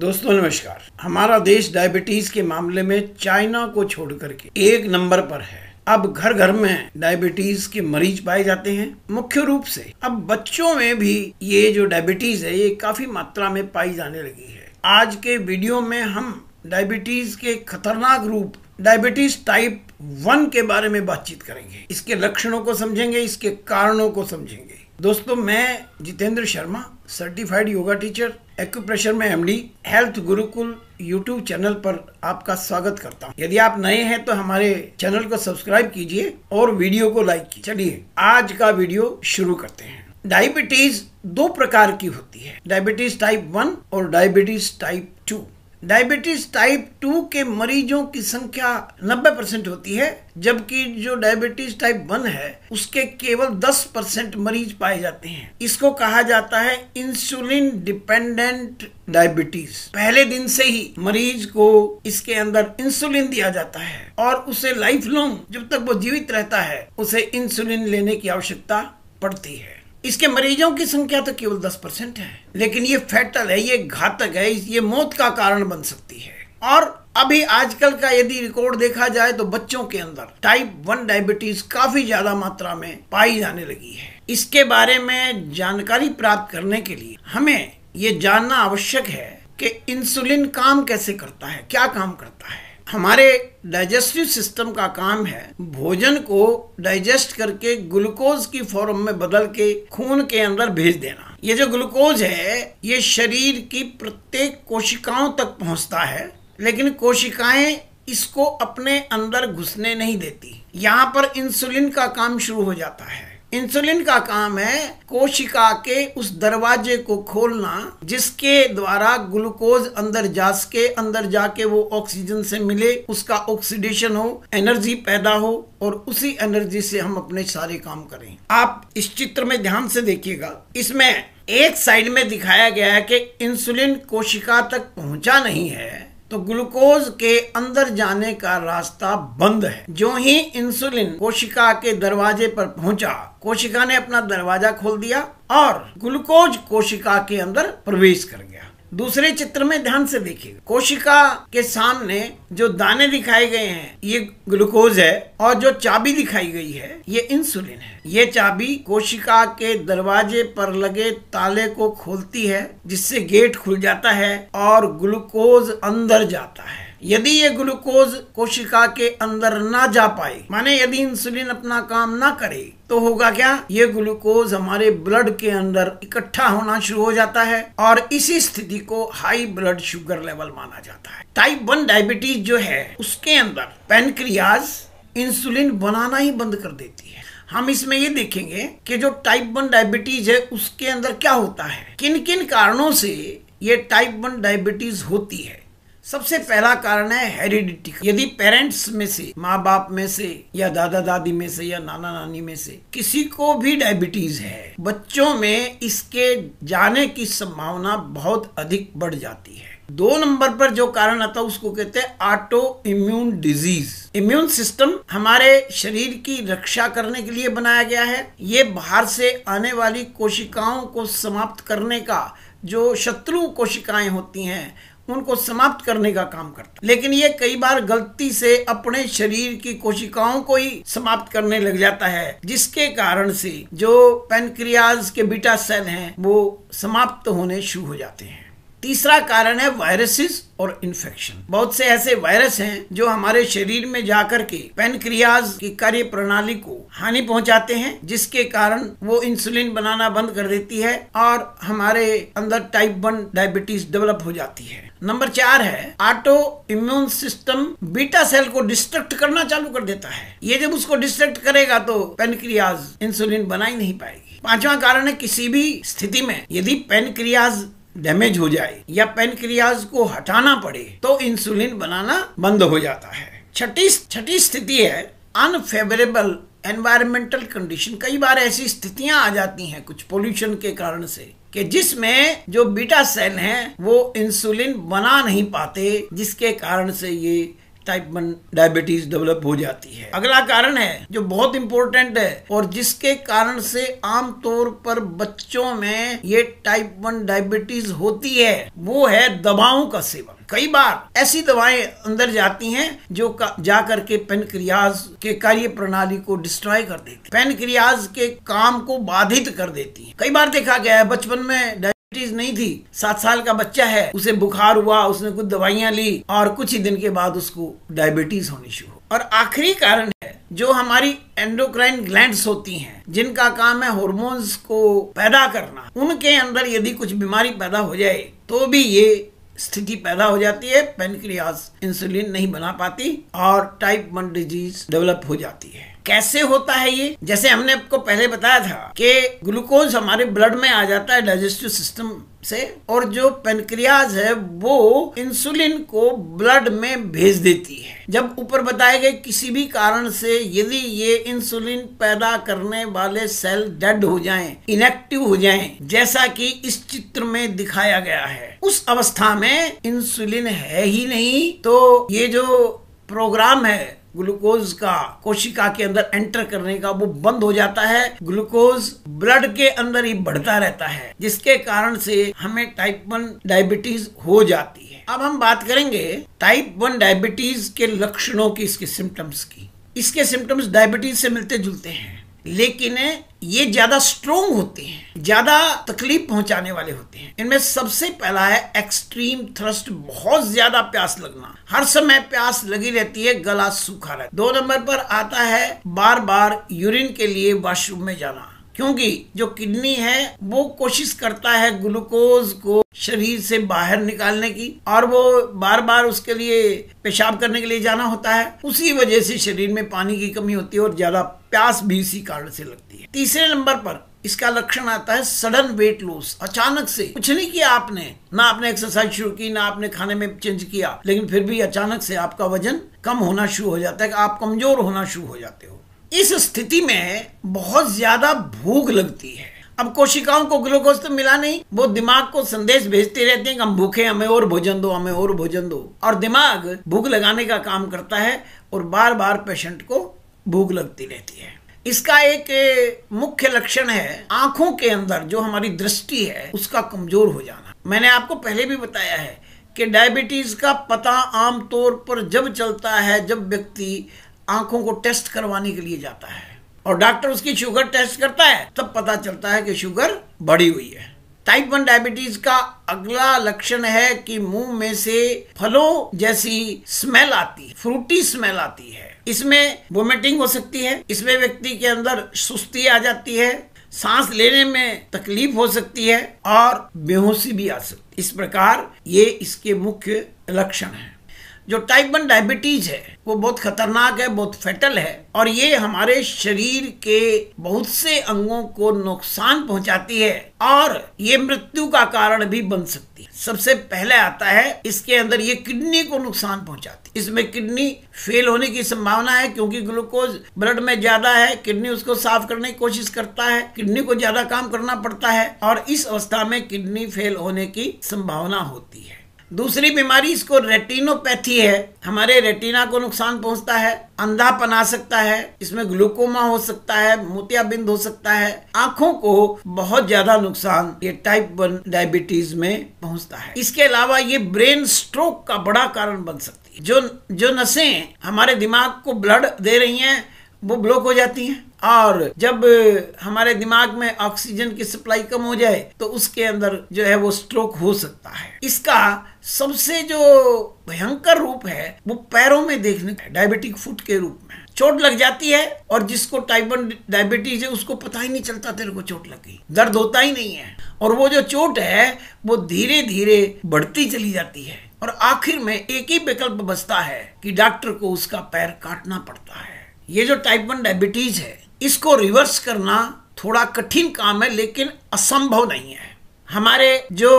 दोस्तों नमस्कार। हमारा देश डायबिटीज के मामले में चाइना को छोड़ करके 1 नंबर पर है। अब घर घर में डायबिटीज के मरीज पाए जाते हैं। मुख्य रूप से अब बच्चों में भी ये जो डायबिटीज है ये काफी मात्रा में पाई जाने लगी है। आज के वीडियो में हम डायबिटीज के खतरनाक रूप डायबिटीज टाइप 1 के बारे में बातचीत करेंगे। इसके लक्षणों को समझेंगे, इसके कारणों को समझेंगे। दोस्तों, मैं Jitendra Sharma, certified yoga teacher, acupressure में MD, health Gurukul YouTube channel पर आपका स्वागत करता हूं। यदि आप नए हैं तो हमारे चैनल को सब्सक्राइब कीजिए और वीडियो को लाइक कीजिए। चलिए आज का वीडियो शुरू करते हैं। डायबिटीज 2 प्रकार की होती है, डायबिटीज टाइप 1 और डायबिटीज टाइप 2। डायबिटीज टाइप 2 के मरीजों की संख्या 90% होती है, जबकि जो डायबिटीज टाइप 1 है उसके केवल 10% मरीज पाए जाते हैं। इसको कहा जाता है इंसुलिन डिपेंडेंट डायबिटीज। पहले दिन से ही मरीज को इसके अंदर इंसुलिन दिया जाता है और उसे लाइफ लॉन्ग, जब तक वो जीवित रहता है, उसे इंसुलिन लेने की आवश्यकता पड़ती है। इसके मरीजों की संख्या तो केवल 10% है, लेकिन ये फैटल है, ये घातक है, ये मौत का कारण बन सकती है। और अभी आजकल का यदि रिकॉर्ड देखा जाए तो बच्चों के अंदर टाइप 1 डायबिटीज काफी ज्यादा मात्रा में पाई जाने लगी है। इसके बारे में जानकारी प्राप्त करने के लिए हमें ये जानना आवश्यक है कि इंसुलिन काम कैसे करता है, क्या काम करता है। हमारे डाइजेस्टिव सिस्टम का काम है भोजन को डाइजेस्ट करके ग्लूकोज की फॉर्म में बदल के खून के अंदर भेज देना। ये जो ग्लूकोज है ये शरीर की प्रत्येक कोशिकाओं तक पहुंचता है, लेकिन कोशिकाएं इसको अपने अंदर घुसने नहीं देती। यहाँ पर इंसुलिन का काम शुरू हो जाता है। इंसुलिन का काम है कोशिका के उस दरवाजे को खोलना जिसके द्वारा ग्लूकोज अंदर जाके वो ऑक्सीजन से मिले, उसका ऑक्सीडेशन हो, एनर्जी पैदा हो और उसी एनर्जी से हम अपने सारे काम करें। आप इस चित्र में ध्यान से देखिएगा, इसमें एक साइड में दिखाया गया है कि इंसुलिन कोशिका तक पहुंचा नहीं है तो ग्लूकोज के अंदर जाने का रास्ता बंद है। जो ही इंसुलिन कोशिका के दरवाजे पर पहुंचा, कोशिका ने अपना दरवाजा खोल दिया और ग्लूकोज कोशिका के अंदर प्रवेश कर गया। दूसरे चित्र में ध्यान से देखिए, कोशिका के सामने जो दाने दिखाए गए हैं ये ग्लूकोज है और जो चाबी दिखाई गई है ये इंसुलिन है। ये चाबी कोशिका के दरवाजे पर लगे ताले को खोलती है, जिससे गेट खुल जाता है और ग्लूकोज अंदर जाता है। यदि ये ग्लूकोज कोशिका के अंदर ना जा पाए, माने यदि इंसुलिन अपना काम ना करे, तो होगा क्या, ये ग्लूकोज हमारे ब्लड के अंदर इकट्ठा होना शुरू हो जाता है और इसी स्थिति को हाई ब्लड शुगर लेवल माना जाता है। टाइप 1 डायबिटीज जो है उसके अंदर पैनक्रियाज इंसुलिन बनाना ही बंद कर देती है। हम इसमें ये देखेंगे कि जो टाइप 1 डायबिटीज है उसके अंदर क्या होता है, किन किन कारणों से ये टाइप 1 डायबिटीज होती है। सबसे पहला कारण है हेरिडिटी। यदि पेरेंट्स में से, माँ बाप में से या दादा दादी में से या नाना नानी में से किसी को भी डायबिटीज है, बच्चों में इसके जाने की संभावना बहुत अधिक बढ़ जाती है। 2 नंबर पर जो कारण आता है उसको कहते हैं auto immune disease. Immune system हमारे शरीर की रक्षा करने के लिए बनाया गया है। ये बाहर से आने वाली कोशिकाओं को समाप्त करने का, जो शत्रु कोशिकाएं होती हैं उनको समाप्त करने का काम करता है, लेकिन ये कई बार गलती से अपने शरीर की कोशिकाओं को ही समाप्त करने लग जाता है, जिसके कारण से जो पैनक्रियाज के बीटा सेल हैं वो समाप्त होने शुरू हो जाते हैं। तीसरा कारण है वायरसेस और इन्फेक्शन। बहुत से ऐसे वायरस हैं जो हमारे शरीर में जाकर के पैनक्रियाज की कार्य प्रणाली को हानि पहुंचाते हैं, जिसके कारण वो इंसुलिन बनाना बंद कर देती है और हमारे अंदर टाइप 1 डायबिटीज डेवलप हो जाती है। नंबर 4 है auto immune system beta cell को डिस्ट्रक्ट करना चालू कर देता है। ये जब उसको डिस्ट्रक्ट करेगा तो पैनक्रियाज इंसुलिन बना ही नहीं पाएगी। 5वां कारण है किसी भी स्थिति में यदि पैनक्रियाज डैमेज हो जाए या पैनक्रियाज को हटाना पड़े तो इंसुलिन बनाना बंद हो जाता है। छठी स्थिति है अनफेवरेबल एनवायरमेंटल कंडीशन। कई बार ऐसी स्थितियां आ जाती हैं कुछ पोल्यूशन के कारण से कि जिसमें जो बीटा सेल हैं वो इंसुलिन बना नहीं पाते, जिसके कारण से ये टाइप 1 डायबिटीज डेवलप हो जाती है। अगला कारण है जो बहुत इंपॉर्टेंट है और जिसके कारण से आमतौर पर बच्चों में ये टाइप 1 डायबिटीज होती है, वो है दवाओं का सेवन। कई बार ऐसी दवाएं अंदर जाती हैं जो जा करके पेनक्रियाज के कार्य प्रणाली को डिस्ट्रॉय कर देती, पेनक्रियाज के काम को बाधित कर देती है। कई बार देखा गया है बचपन में डायबिटीज नहीं थी, 7 साल का बच्चा है, उसे बुखार हुआ, उसने कुछ दवाइयां ली और कुछ ही दिन के बाद उसको डायबिटीज होनी शुरू। और आखिरी कारण है जो हमारी एंडोक्राइन ग्लैंड्स होती हैं, जिनका काम है हार्मोन्स को पैदा करना, उनके अंदर यदि कुछ बीमारी पैदा हो जाए तो भी ये स्थिति पैदा हो जाती है, पेनक्रियाज इंसुलिन नहीं बना पाती और टाइप 1 डिजीज डेवलप हो जाती है। कैसे होता है ये? जैसे हमने आपको पहले बताया था कि ग्लूकोज हमारे ब्लड में आ जाता है डाइजेस्टिव सिस्टम से, और जो पेनक्रियाज है वो इंसुलिन को ब्लड में भेज देती है। जब ऊपर बताए गए किसी भी कारण से यदि ये इंसुलिन पैदा करने वाले सेल डेड हो जाएं, इनएक्टिव हो जाएं, जैसा कि इस चित्र में दिखाया गया है, उस अवस्था में इंसुलिन है ही नहीं, तो ये जो प्रोग्राम है ग्लूकोज का कोशिका के अंदर एंटर करने का, वो बंद हो जाता है। ग्लूकोज ब्लड के अंदर ही बढ़ता रहता है, जिसके कारण से हमें टाइप 1 डायबिटीज हो जाती है। अब हम बात करेंगे टाइप 1 डायबिटीज के लक्षणों की, इसके सिम्टम्स की। इसके सिम्टम्स डायबिटीज से मिलते जुलते हैं, लेकिन ये ज्यादा स्ट्रोंग होते हैं, ज्यादा तकलीफ पहुंचाने वाले होते हैं। इनमें सबसे पहला है एक्सट्रीम थर्स्ट, बहुत ज्यादा प्यास लगना, हर समय प्यास लगी रहती है, गला सूखा रहता है। 2 नंबर पर आता है बार बार यूरिन के लिए वॉशरूम में जाना, क्योंकि जो किडनी है वो कोशिश करता है ग्लूकोज को शरीर से बाहर निकालने की, और वो बार बार उसके लिए पेशाब करने के लिए जाना होता है। उसी वजह से शरीर में पानी की कमी होती है और ज्यादा प्यास भी इसी कारण से लगती है। तीसरे नंबर पर इसका लक्षण आता है सडन वेट लॉस। अचानक से कुछ नहीं किया आपने, ना आपने एक्सरसाइज शुरू की, ना आपने खाने में चेंज किया, लेकिन फिर भी अचानक से आपका वजन कम होना शुरू हो जाता है, आप कमजोर होना शुरू हो जाते हो। इस स्थिति में बहुत ज्यादा भूख लगती है। अब कोशिकाओं को ग्लूकोज तो मिला नहीं, वो दिमाग को संदेश भेजते रहते हैं कि हम भूखे, हमें और भोजन दो, हमें और भोजन दो, और दिमाग भूख लगाने का काम करता है और बार बार पेशेंट को भूख लगती रहती है। इसका एक मुख्य लक्षण है आंखों के अंदर जो हमारी दृष्टि है उसका कमजोर हो जाना। मैंने आपको पहले भी बताया है कि डायबिटीज का पता आमतौर पर जब चलता है जब व्यक्ति आंखों को टेस्ट करवाने के लिए जाता है और डॉक्टर उसकी शुगर टेस्ट करता है, तब पता चलता है कि शुगर बढ़ी हुई है। टाइप 1 डायबिटीज का अगला लक्षण है कि मुंह में से फलों जैसी स्मेल आती है, फ्रूटी स्मेल आती है। इसमें वोमिटिंग हो सकती है, इसमें व्यक्ति के अंदर सुस्ती आ जाती है, सांस लेने में तकलीफ हो सकती है और बेहोशी भी आ सकती है। इस प्रकार ये इसके मुख्य लक्षण हैं। जो टाइप 1 डायबिटीज है वो बहुत खतरनाक है, बहुत फैटल है, और ये हमारे शरीर के बहुत से अंगों को नुकसान पहुंचाती है और ये मृत्यु का कारण भी बन सकती है। सबसे पहले आता है इसके अंदर ये किडनी को नुकसान पहुंचाती है। इसमें किडनी फेल होने की संभावना है, क्योंकि ग्लूकोज ब्लड में ज्यादा है, किडनी उसको साफ करने की कोशिश करता है, किडनी को ज्यादा काम करना पड़ता है और इस अवस्था में किडनी फेल होने की संभावना होती है। दूसरी बीमारी इसको रेटिनोपैथी है, हमारे रेटिना को नुकसान पहुंचता है, अंधापन आ सकता है, इसमें ग्लूकोमा हो सकता है, मोतियाबिंद हो सकता है, आंखों को बहुत ज्यादा नुकसान ये टाइप 1 डायबिटीज में पहुंचता है। इसके अलावा ये ब्रेन स्ट्रोक का बड़ा कारण बन सकती है। जो नसें हमारे दिमाग को ब्लड दे रही हैं वो ब्लॉक हो जाती हैं, और जब हमारे दिमाग में ऑक्सीजन की सप्लाई कम हो जाए तो उसके अंदर जो है वो स्ट्रोक हो सकता है। इसका सबसे जो भयंकर रूप है वो पैरों में देखने का, डायबिटिक फुट के रूप में चोट लग जाती है, और जिसको टाइप 1 डायबिटीज है उसको पता ही नहीं चलता तेरे को चोट लग गई, दर्द होता ही नहीं है, और वो जो चोट है वो धीरे धीरे बढ़ती चली जाती है और आखिर में एक ही विकल्प बचता है कि डॉक्टर को उसका पैर काटना पड़ता है। ये जो टाइप 1 डायबिटीज है इसको रिवर्स करना थोड़ा कठिन काम है, लेकिन असंभव नहीं है। हमारे जो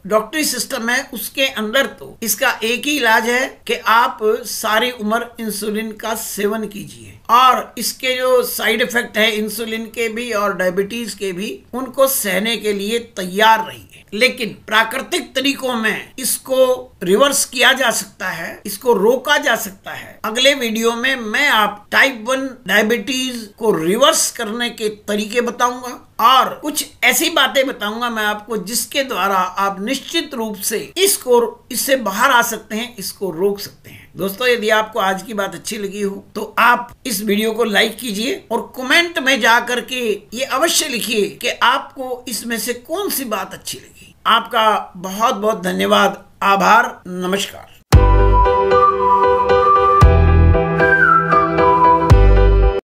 डॉक्टरी सिस्टम है उसके अंदर तो इसका एक ही इलाज है कि आप सारी उम्र इंसुलिन का सेवन कीजिए और इसके जो साइड इफेक्ट है इंसुलिन के भी और डायबिटीज के भी उनको सहने के लिए तैयार रहिए। लेकिन प्राकृतिक तरीकों में इसको रिवर्स किया जा सकता है, इसको रोका जा सकता है। अगले वीडियो में मैं आप टाइप 1 डायबिटीज को रिवर्स करने के तरीके बताऊंगा और कुछ ऐसी बातें बताऊंगा मैं आपको जिसके द्वारा आप निश्चित रूप से इससे बाहर आ सकते हैं, इसको रोक सकते हैं। दोस्तों, यदि आपको आज की बात अच्छी लगी हो तो आप इस वीडियो को लाइक कीजिए और कमेंट में जा करके ये अवश्य लिखिए कि आपको इसमें से कौन सी बात अच्छी लगी। आपका बहुत बहुत धन्यवाद, आभार, नमस्कार।